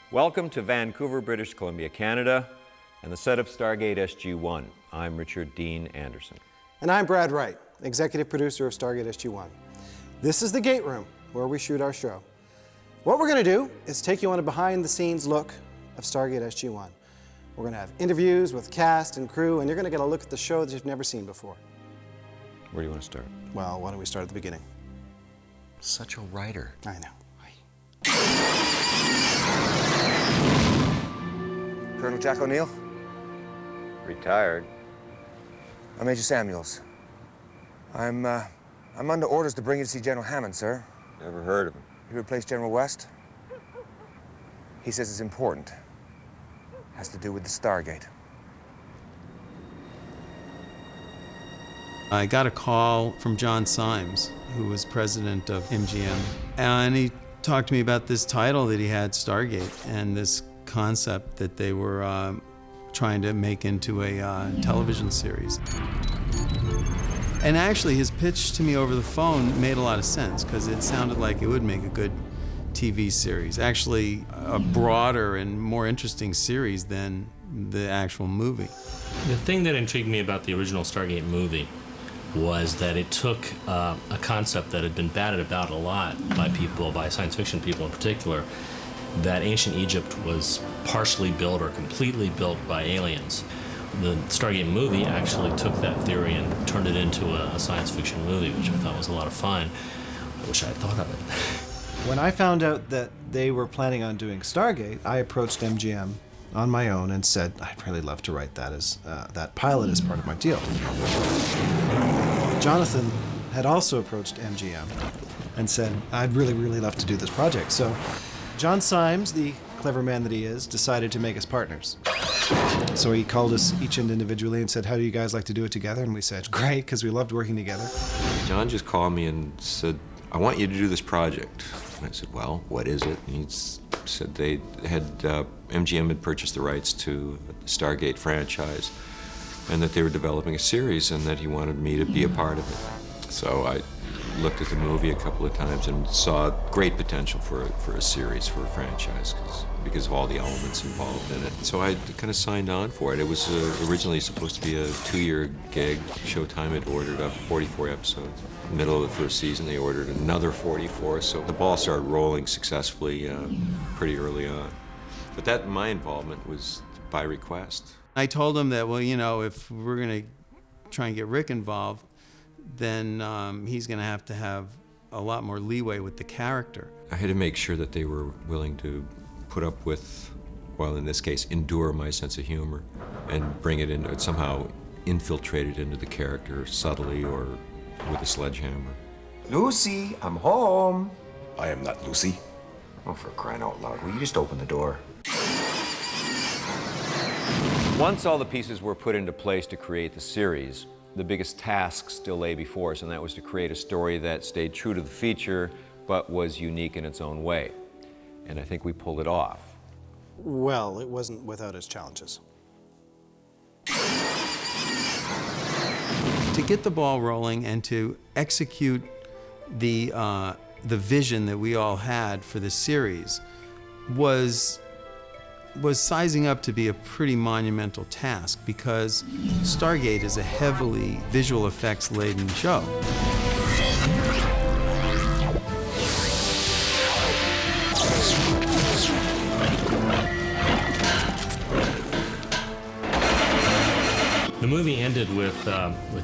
Welcome to Vancouver, British Columbia, Canada, and the set of Stargate SG-1. I'm Richard Dean Anderson. And I'm Brad Wright, executive producer of Stargate SG-1. This is the gate room where we shoot our show. What we're going to do is take you on a behind-the-scenes look of Stargate SG-1. We're going to have interviews with cast and crew, and you're going to get a look at the show that you've never seen before. Where do you want to start? Well, why don't we start at the beginning? Such a writer. I know. Colonel Jack O'Neill? Retired. I'm Major Samuels. I'm under orders to bring you to see General Hammond, sir. Never heard of him. He replaced General West. He says it's important. Has to do with the Stargate. I got a call from John Symes, who was president of MGM, and he talked to me about this title that he had, Stargate, and this concept that they were trying to make into a television series. And actually, his pitch to me over the phone made a lot of sense, because it sounded like it would make a good TV series, actually a broader and more interesting series than the actual movie. The thing that intrigued me about the original Stargate movie was that it took a concept that had been batted about a lot by people, by science fiction people in particular, that ancient Egypt was partially built or completely built by aliens. The Stargate movie actually took that theory and turned it into a science fiction movie, which I thought was a lot of fun. I wish I had thought of it. When I found out that they were planning on doing Stargate, I approached MGM on my own and said, I'd really love to write that as that pilot as part of my deal. Jonathan had also approached MGM and said, I'd really, really love to do this project. So John Symes, the clever man that he is, decided to make us partners. So he called us each individually and said, how do you guys like to do it together? And we said, great, because we loved working together. John just called me and said, I want you to do this project. And I said, well, what is it? And he said they had, MGM had purchased the rights to the Stargate franchise, and that they were developing a series, and that he wanted me to be a part of it. So I looked at the movie a couple of times and saw great potential for a series, for a franchise, because of all the elements involved in it. So I kind of signed on for it. It was originally supposed to be a 2-year gig. Showtime had ordered up 44 episodes. Middle of the first season, they ordered another 44, so the ball started rolling successfully pretty early on. But my involvement was by request. I told him that, well, you know, if we're going to try and get Rick involved, then he's going to have a lot more leeway with the character. I had to make sure that they were willing to put up with, well, in this case, endure my sense of humor and bring it in, somehow infiltrate it into the character subtly or with a sledgehammer. Lucy, I'm home. I am not Lucy. Oh, for crying out loud, will you just open the door? Once all the pieces were put into place to create the series, the biggest task still lay before us, and that was to create a story that stayed true to the feature, but was unique in its own way. And I think we pulled it off. Well, it wasn't without its challenges. To get the ball rolling and to execute the vision that we all had for the series was sizing up to be a pretty monumental task, because Stargate is a heavily visual effects laden show. The movie ended with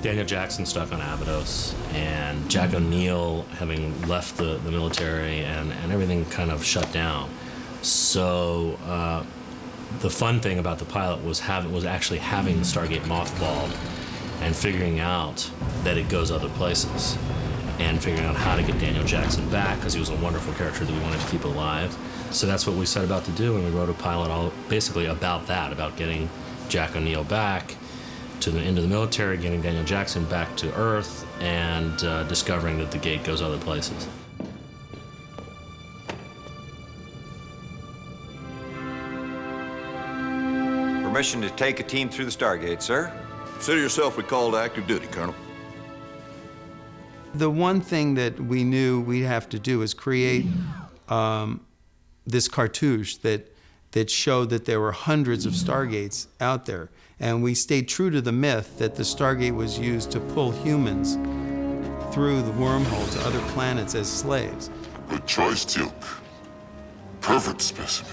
Daniel Jackson stuck on Abydos, and Jack O'Neill having left the military, and everything kind of shut down. So the fun thing about the pilot was actually having the Stargate mothballed and figuring out that it goes other places, and figuring out how to get Daniel Jackson back, because he was a wonderful character that we wanted to keep alive. So that's what we set about to do, and we wrote a pilot basically about that, about getting Jack O'Neill back into the military, getting Daniel Jackson back to Earth, and discovering that the gate goes other places. Permission to take a team through the Stargate, sir. Consider yourself recalled to active duty, Colonel. The one thing that we knew we'd have to do is create this cartouche that that showed that there were hundreds of Stargates out there. And we stayed true to the myth that the Stargate was used to pull humans through the wormhole to other planets as slaves. Good choice, Teal'c. Perfect specimen.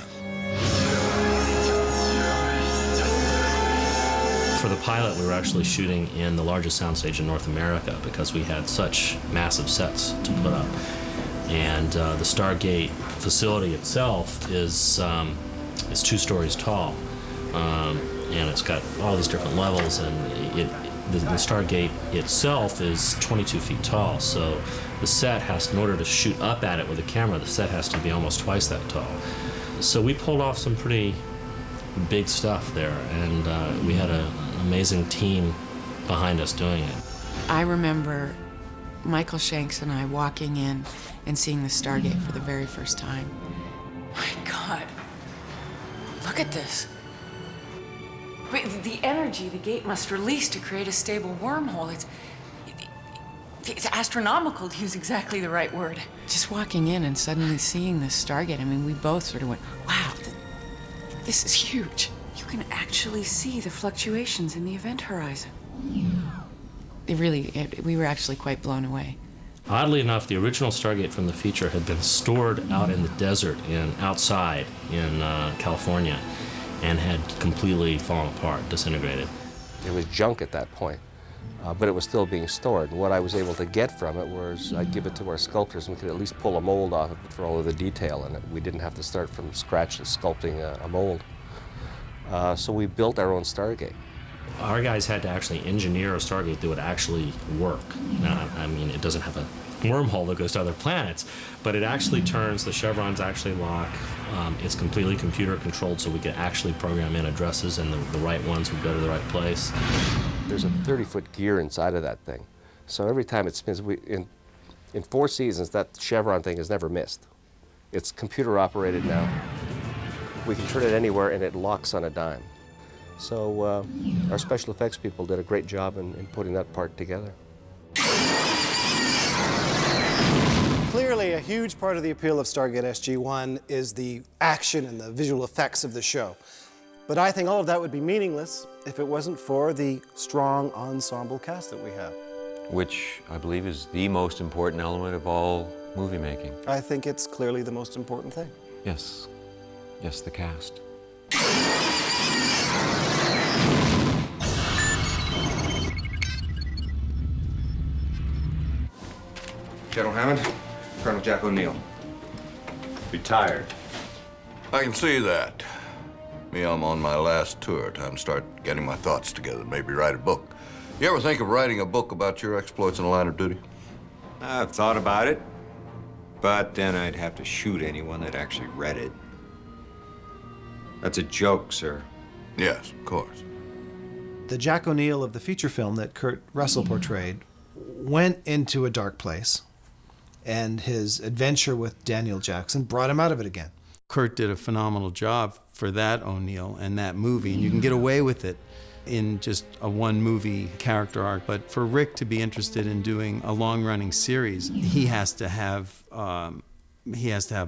For the pilot, we were actually shooting in the largest soundstage in North America because we had such massive sets to put up. And the Stargate facility itself is 2 stories tall. And it's got all these different levels, and the Stargate itself is 22 feet tall. So the set has, in order to shoot up at it with a camera, the set has to be almost twice that tall. So we pulled off some pretty big stuff there, and we had an amazing team behind us doing it. I remember Michael Shanks and I walking in and seeing the Stargate for the very first time. My God, look at this. Wait, the energy the gate must release to create a stable wormhole, it's astronomical, to use exactly the right word. Just walking in and suddenly seeing this Stargate, I mean, we both sort of went, wow, this is huge. You can actually see the fluctuations in the event horizon. We were actually quite blown away. Oddly enough, the original Stargate from the feature had been stored out in the desert outside in California, and had completely fallen apart, disintegrated. It was junk at that point, but it was still being stored. And what I was able to get from it was I'd give it to our sculptors, and we could at least pull a mold off of it for all of the detail in it. We didn't have to start from scratch and sculpting a mold. So we built our own Stargate. Our guys had to actually engineer a Stargate that would actually work. Now, I mean, it doesn't have a wormhole that goes to other planets, but it actually turns, the chevrons actually lock. It's completely computer controlled, so we can actually program in addresses, and the right ones would go to the right place. There's a 30-foot gear inside of that thing. So every time it spins, in 4 seasons, that chevron thing has never missed. It's computer operated now. We can turn it anywhere and it locks on a dime. So our special effects people did a great job in putting that part together. Clearly, a huge part of the appeal of Stargate SG-1 is the action and the visual effects of the show. But I think all of that would be meaningless if it wasn't for the strong ensemble cast that we have. Which I believe is the most important element of all movie making. I think it's clearly the most important thing. Yes. Yes, the cast. General Hammond, Colonel Jack O'Neill. Retired. I can see that. Me, I'm on my last tour. Time to start getting my thoughts together, maybe write a book. You ever think of writing a book about your exploits in the line of duty? I've thought about it, but then I'd have to shoot anyone that actually read it. That's a joke, sir. Yes, of course. The Jack O'Neill of the feature film that Kurt Russell portrayed went into a dark place, and his adventure with Daniel Jackson brought him out of it again. Kurt did a phenomenal job for that O'Neill and that movie, and you can get away with it in just a one-movie character arc. But for Rick to be interested in doing a long-running series, he has to have a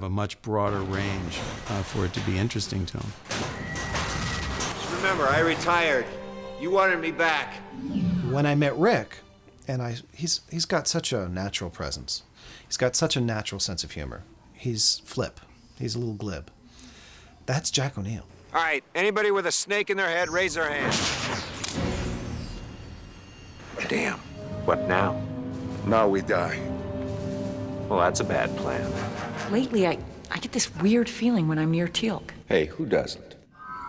much broader range for it to be interesting to him. Just remember, I retired. You wanted me back. When I met Rick, and he's got such a natural presence. He's got such a natural sense of humor. He's flip. He's a little glib. That's Jack O'Neill. All right, anybody with a snake in their head, raise their hand. Damn. What now? Now we die. Well, that's a bad plan. Lately, I get this weird feeling when I'm near Teal'c. Hey, who doesn't?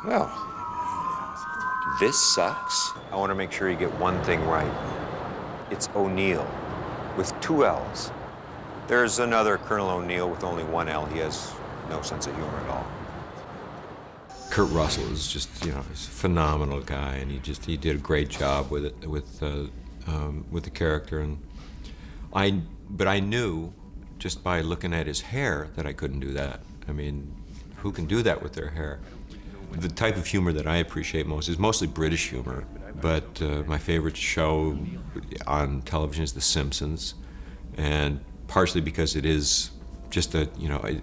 Well, this sucks. I want to make sure you get one thing right. It's O'Neill, with 2 L's. There's another Colonel O'Neill with only 1 L. He has no sense of humor at all. Kurt Russell is just, he's a phenomenal guy, and he did a great job with it, with the character. But I knew just by looking at his hair that I couldn't do that. I mean, who can do that with their hair? The type of humor that I appreciate most is mostly British humor, but my favorite show on television is The Simpsons, and partially because it is just a,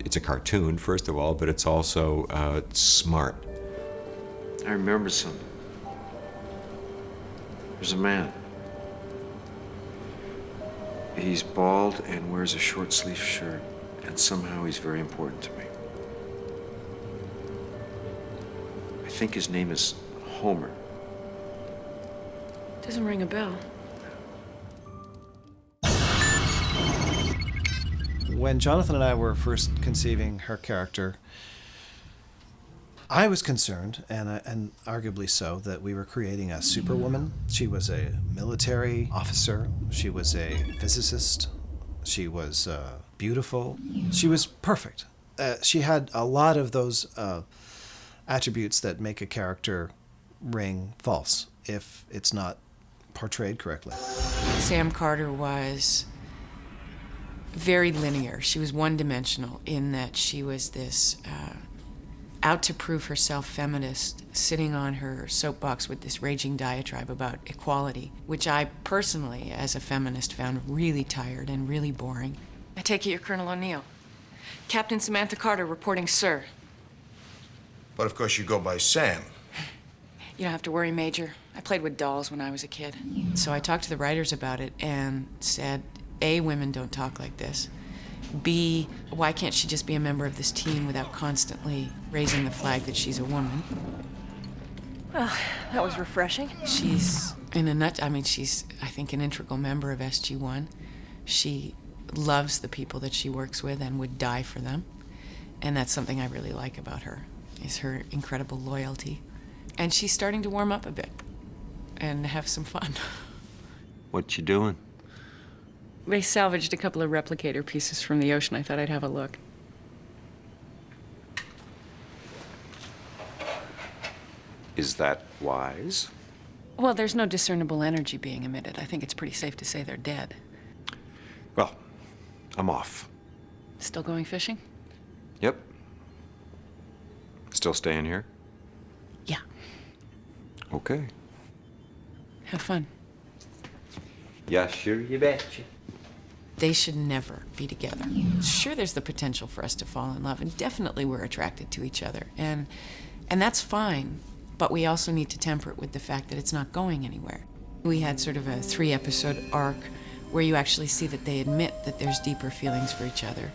it's a cartoon, first of all, but it's also smart. I remember something. There's a man. He's bald and wears a short-sleeved shirt, and somehow he's very important to me. I think his name is Homer. Doesn't ring a bell. When Jonathan and I were first conceiving her character, I was concerned, and arguably so, that we were creating a superwoman. She was a military officer. She was a physicist. She was beautiful. She was perfect. She had a lot of those attributes that make a character ring false if it's not portrayed correctly. Sam Carter was very linear. She was one-dimensional in that she was this out-to-prove herself feminist sitting on her soapbox with this raging diatribe about equality, which I personally, as a feminist, found really tired and really boring. I take it you're Colonel O'Neill. Captain Samantha Carter reporting, sir. But of course you go by Sam. You don't have to worry, Major. I played with dolls when I was a kid. So I talked to the writers about it and said, A, women don't talk like this. B, why can't she just be a member of this team without constantly raising the flag that she's a woman? Well, that was refreshing. She's she's, I think, an integral member of SG-1. She loves the people that she works with and would die for them. And that's something I really like about her, is her incredible loyalty. And she's starting to warm up a bit and have some fun. What you doing? They salvaged a couple of replicator pieces from the ocean. I thought I'd have a look. Is that wise? Well, there's no discernible energy being emitted. I think it's pretty safe to say they're dead. Well, I'm off. Still going fishing? Yep. Still staying here? Yeah. Okay. Have fun. Yeah, sure, you betcha. They should never be together. Sure, there's the potential for us to fall in love, and definitely we're attracted to each other. And that's fine, but we also need to temper it with the fact that it's not going anywhere. We had sort of a 3-episode arc where you actually see that they admit that there's deeper feelings for each other.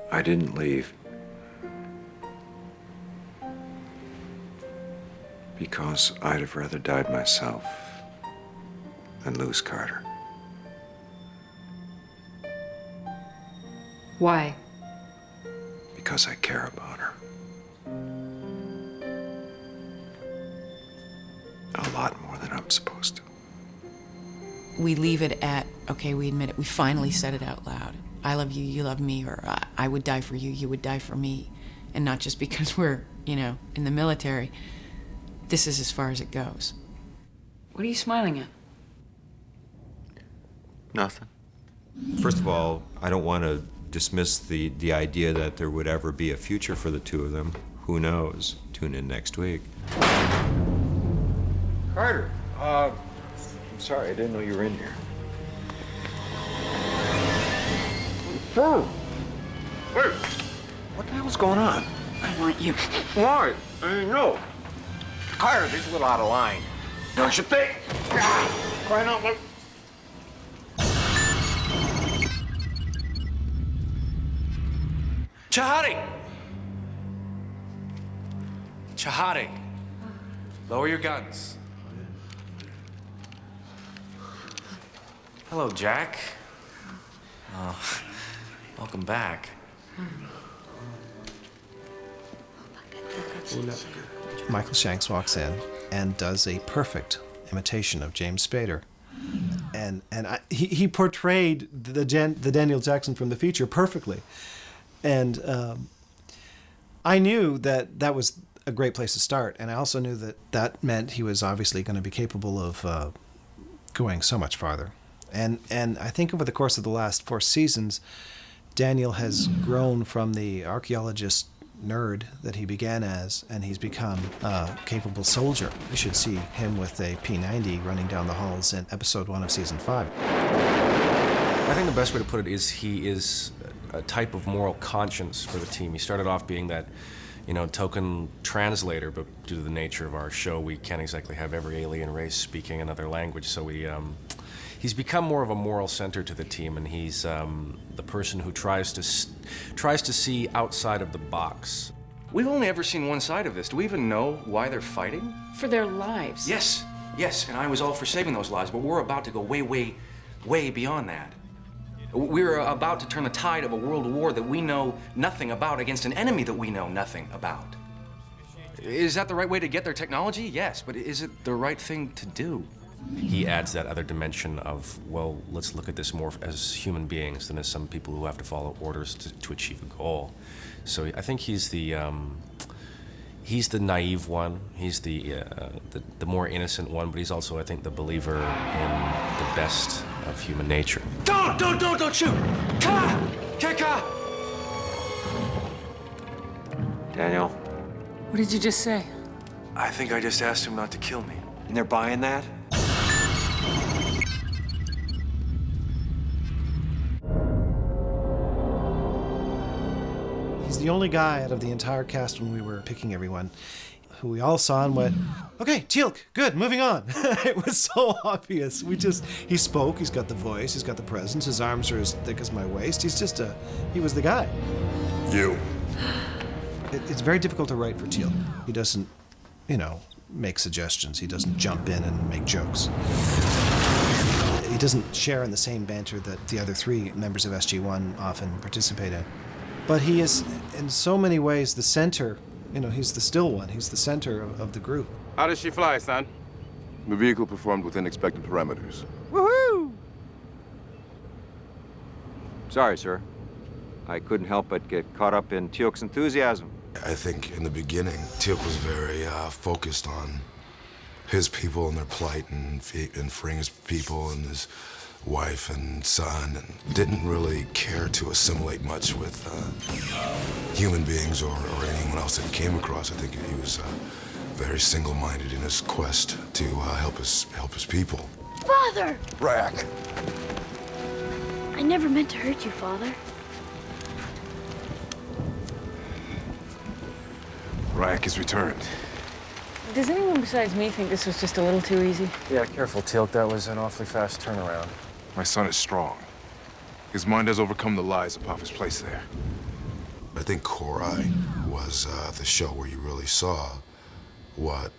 I didn't leave. Because I'd have rather died myself than lose Carter. Why? Because I care about her. A lot more than I'm supposed to. We leave it at, okay, we admit it. We finally said it out loud. I love you, you love me, or I would die for you, you would die for me. And not just because we're, in the military. This is as far as it goes. What are you smiling at? Nothing. First of all, I don't want to dismiss the idea that there would ever be a future for the two of them. Who knows? Tune in next week. Carter, I'm sorry, I didn't know you were in here. Wait, what the hell's going on? I want you. Why? No. Carter, this is a little out of line. Don't you think? Crying out loud. Chahati! Chahati! Lower your guns. Hello, Jack. Oh, welcome back. Michael Shanks walks in and does a perfect imitation of James Spader. And he portrayed the Daniel Jackson from the feature perfectly. And I knew that was a great place to start. And I also knew that meant he was obviously going to be capable of going so much farther. And I think over the course of the last 4 seasons, Daniel has grown from the archaeologist nerd that he began as, and he's become a capable soldier. You should see him with a P90 running down the halls in episode 1 of season 5. I think the best way to put it is he is a type of moral conscience for the team. He started off being that, token translator, but due to the nature of our show, we can't exactly have every alien race speaking another language, so he's become more of a moral center to the team, and he's the person who tries to see outside of the box. We've only ever seen one side of this. Do we even know why they're fighting? For their lives. Yes, and I was all for saving those lives, but we're about to go way, way, way beyond that. We're about to turn the tide of a world war that we know nothing about against an enemy that we know nothing about. Is that the right way to get their technology? Yes, but is it the right thing to do? He adds that other dimension of, well, let's look at this more as human beings than as some people who have to follow orders to achieve a goal. So I think he's the naive one. He's the more innocent one, but he's also, I think, the believer in the best of human nature. Don't shoot! Ka! Daniel, What did you just say? I think I just asked him not to kill me. and they're buying that? He's the only guy out of the entire cast when we were picking everyone who we all saw and went, okay, Teal'c, good, moving on. It was so obvious. He spoke, he's got the voice, he's got the presence, his arms are as thick as my waist. He was the guy. You. It's very difficult to write for Teal'c. He doesn't, make suggestions. He doesn't jump in and make jokes. He doesn't share in the same banter that the other three members of SG-1 often participate in. But he is, in so many ways, the center. He's the still one. He's the center of the group. How does she fly, son? The vehicle performed within expected parameters. Woohoo! Sorry, sir. I couldn't help but get caught up in Teal'c's enthusiasm. I think in the beginning, Teal'c was very focused on his people and their plight and freeing his people and his wife and son, and didn't really care to assimilate much with human beings or anyone else that he came across. I think he was very single-minded in his quest to help his people. Father! Rack! I never meant to hurt you, Father. Rack is returned. Does anyone besides me think this was just a little too easy? Yeah, careful, Teal'c. That was an awfully fast turnaround. My son is strong. His mind has overcome the lies Apophis placed there. I think Korai was the show where you really saw what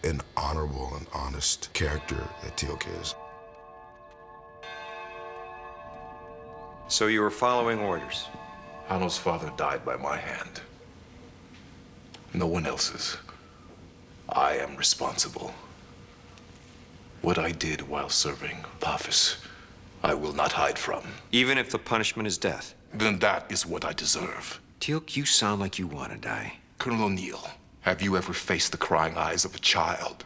an honorable and honest character that Teal'c is. So you were following orders? Hanno's father died by my hand. No one else's. I am responsible. What I did while serving Apophis, I will not hide from. Even if the punishment is death? Then that is what I deserve. Teal'c, you sound like you want to die. Colonel O'Neill, have you ever faced the crying eyes of a child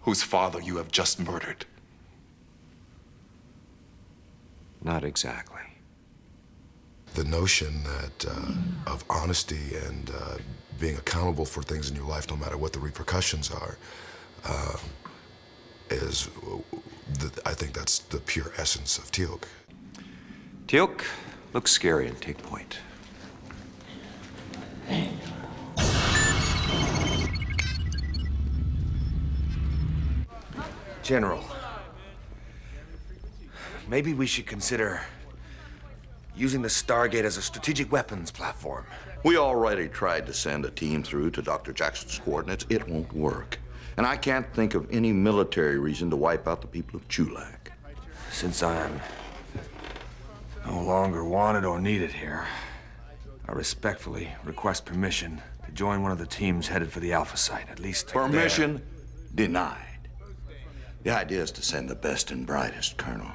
whose father you have just murdered? Not exactly. The notion that of honesty and being accountable for things in your life, no matter what the repercussions are, I think that's the pure essence of Teal'c. Teal'c, look scary and take point. General, maybe we should consider using the Stargate as a strategic weapons platform. We already tried to send a team through to Dr. Jackson's coordinates. It won't work. And I can't think of any military reason to wipe out the people of Chulak. Since I am no longer wanted or needed here, I respectfully request permission to join one of the teams headed for the Alpha site, at least Permission denied. The idea is to send the best and brightest, Colonel.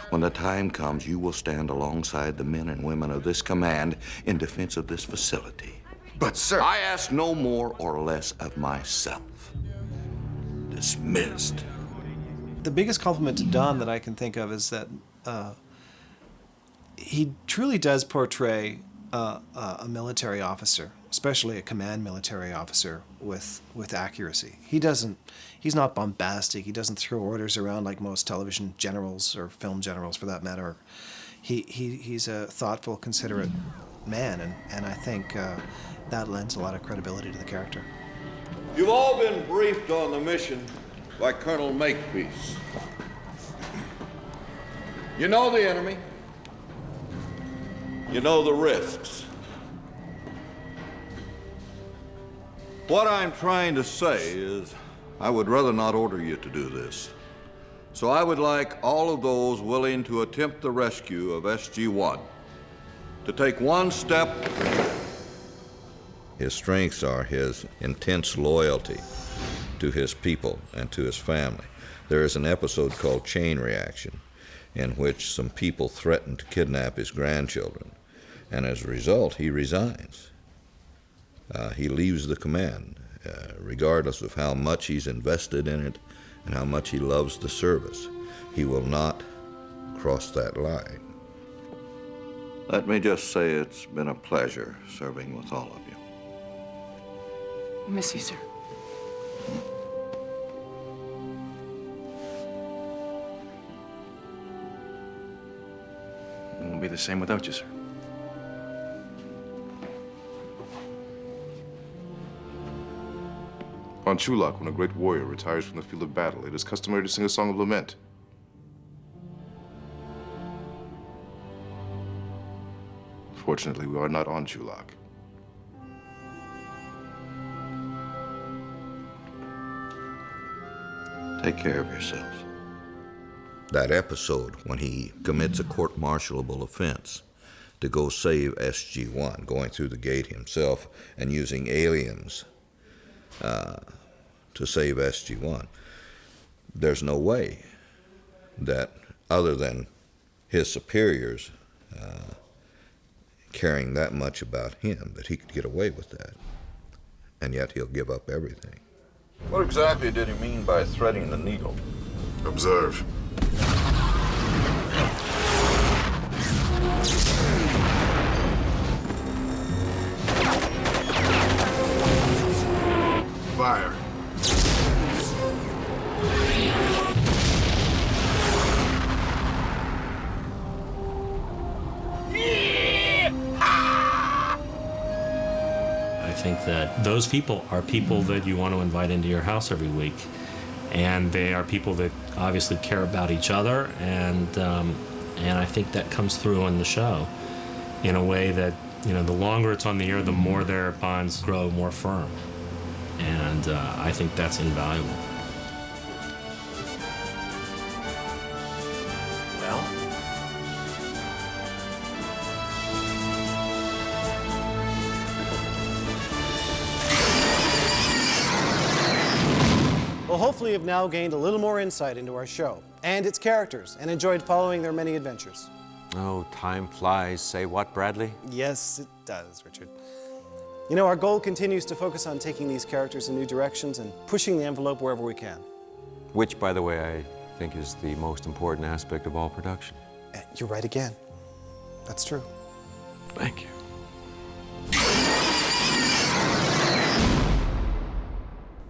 When the time comes, you will stand alongside the men and women of this command in defense of this facility. But, sir... I ask no more or less of myself. Dismissed. The biggest compliment to Don that I can think of is that he truly does portray a military officer, especially a command military officer, with accuracy. He's not bombastic. He doesn't throw orders around like most television generals or film generals, for that matter. he's a thoughtful, considerate man, and I think that lends a lot of credibility to the character. You've all been briefed on the mission by Colonel Makepeace. You know the enemy. You know the risks. What I'm trying to say is I would rather not order you to do this. So I would like all of those willing to attempt the rescue of SG-1 to take one step. His strengths are his intense loyalty to his people and to his family. There is an episode called Chain Reaction in which some people threaten to kidnap his grandchildren, and as a result, he resigns. He leaves the command, regardless of how much he's invested in it and how much he loves the service. He will not cross that line. Let me just say it's been a pleasure serving with all of you. Miss you, sir. It won't be the same without you, sir. On Chulak, when a great warrior retires from the field of battle, it is customary to sing a song of lament. Fortunately, we are not on Chulak. Take care of yourselves. That episode when he commits a court-martialable offense to go save SG-1, going through the gate himself and using aliens to save SG-1. There's no way that, other than his superiors caring that much about him, that he could get away with that. And yet he'll give up everything. What exactly did he mean by threading the needle? Observe. Fire. I think that those people are people that you want to invite into your house every week, and they are people that obviously care about each other, and I think that comes through in the show in a way that, you know, the longer it's on the air, the more their bonds grow more firm, and I think that's invaluable. Well, hopefully you've now gained a little more insight into our show and its characters and enjoyed following their many adventures. Oh, time flies. Say what, Bradley? Yes, it does, Richard. You know, our goal continues to focus on taking these characters in new directions and pushing the envelope wherever we can. Which, by the way, I think is the most important aspect of all production. You're right again. That's true. Thank you.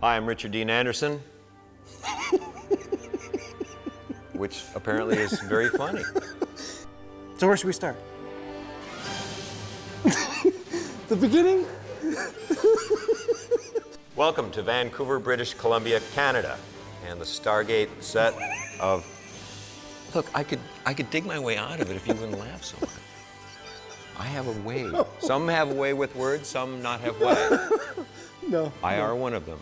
Hi, I'm Richard Dean Anderson, which apparently is very funny. So where should we start? The beginning? Welcome to Vancouver, British Columbia, Canada, and the Stargate set of... Look, I could dig my way out of it if you wouldn't laugh so much. I have a way. Some have a way with words, some not have way. No. I are one of them.